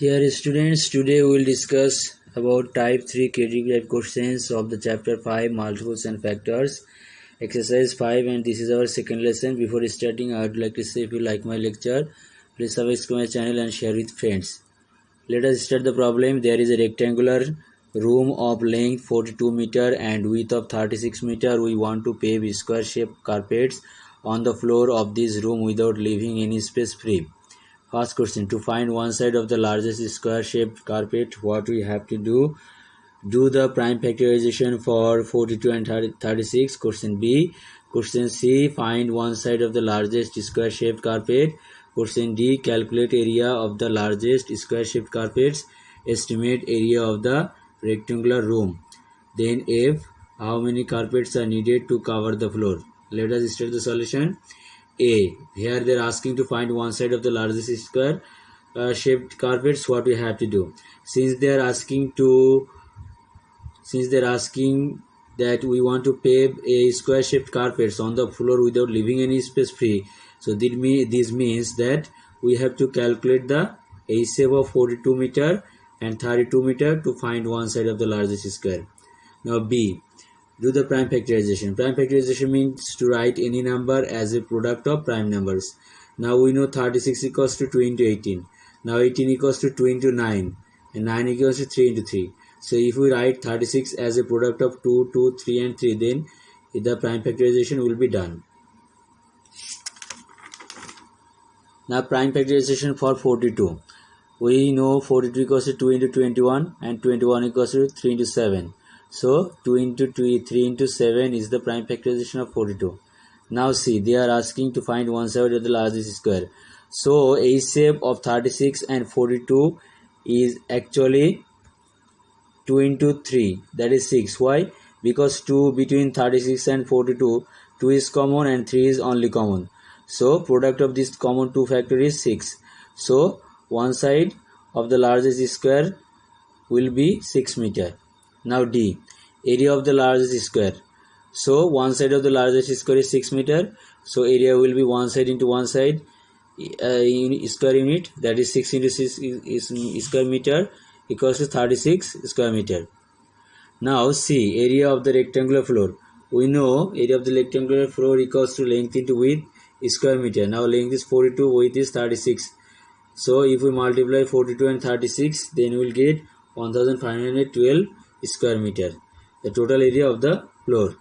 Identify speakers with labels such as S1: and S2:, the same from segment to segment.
S1: Dear students, today we will discuss about type 3 critical questions of the chapter 5 multiples and factors, exercise 5, and this is our second lesson. Before starting, I would like to say if you like my lecture, please subscribe my channel and share with friends. Let us start the problem. There is a rectangular room of length 42 meter and width of 36 meter. We want to pave square shaped carpets on the floor of this room without leaving any space free. First question, to find one side of the largest square shaped carpet, what we have to do? Do the prime factorization for 42 and 36. Question B. Question C, find one side of the largest square shaped carpet. Question D, calculate area of the largest square shaped carpets. Estimate area of the rectangular room. Then F, how many carpets are needed to cover the floor? Let us start the solution. A. Here they are asking to find one side of the largest square shaped carpets. What we have to do? Since they are asking that we want to pave a square shaped carpets on the floor without leaving any space free. So this means that we have to calculate the HCF of 42 meter and 32 meter to find one side of the largest square. Now B. Do the prime factorization. Prime factorization means to write any number as a product of prime numbers. Now we know 36 equals to 2 into 18. Now 18 equals to 2 into 9. And 9 equals to 3 into 3. So if we write 36 as a product of 2, 2, 3 and 3, then the prime factorization will be done. Now prime factorization for 42. We know 42 equals to 2 into 21 and 21 equals to 3 into 7. So 2 into 2, 3 into 7 is the prime factorization of 42. Now see, they are asking to find one side of the largest square. So HCF of 36 and 42 is actually 2 into 3, that is 6. Why? Because 2 between 36 and 42, 2 is common and 3 is only common. So product of this common 2 factor is 6. So one side of the largest square will be 6 meter. Now D, area of the largest square. So one side of the largest square is 6 meter. So area will be one side into one side square unit, that is 6 into 6 is square meter equals to 36 square meter. Now C, area of the rectangular floor. We know area of the rectangular floor equals to length into width square meter. Now length is 42, width is 36. So if we multiply 42 and 36, then we will get 1512 square meter, the total area of the floor.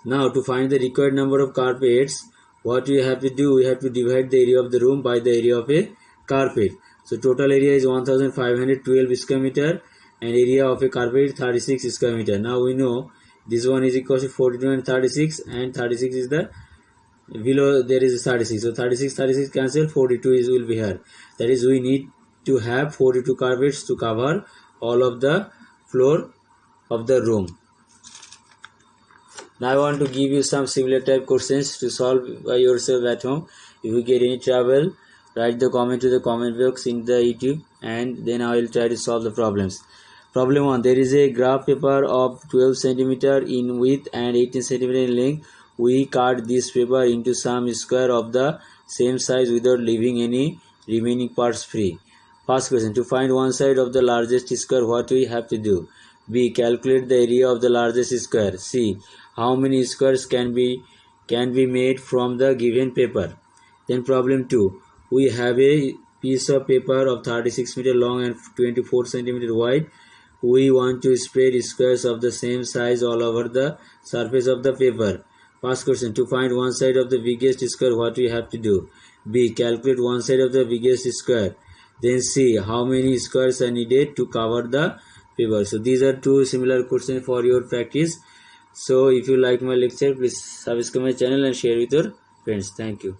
S1: Now to find the required number of carpets, what we have to do? We have to divide the area of the room by the area of a carpet. So total area is 1512 square meter and area of a carpet 36 square meter. Now we know this one is equal to 42 and 36, and 36 is the below, there is 36. So 36 cancel, 42 will be here. That is, we need to have 42 carpets to cover all of the floor of the room. Now I want to give you some similar type questions to solve by yourself at home. If you get any trouble, write the comment to the comment box in the YouTube, and then I will try to solve the problems. Problem 1. There is a graph paper of 12 cm in width and 18 cm in length. We cut this paper into some square of the same size without leaving any remaining parts free. First question. To find one side of the largest square, what we have to do? B. Calculate the area of the largest square. C. How many squares can be made from the given paper? Then problem 2. We have a piece of paper of 36 meter long and 24 cm wide. We want to spread squares of the same size all over the surface of the paper. First question. To find one side of the biggest square, what we have to do? B. Calculate one side of the biggest square. Then C. How many squares are needed to cover the paper? So these are two similar questions for your practice. So if you like my lecture, please subscribe my channel and share with your friends. Thank you.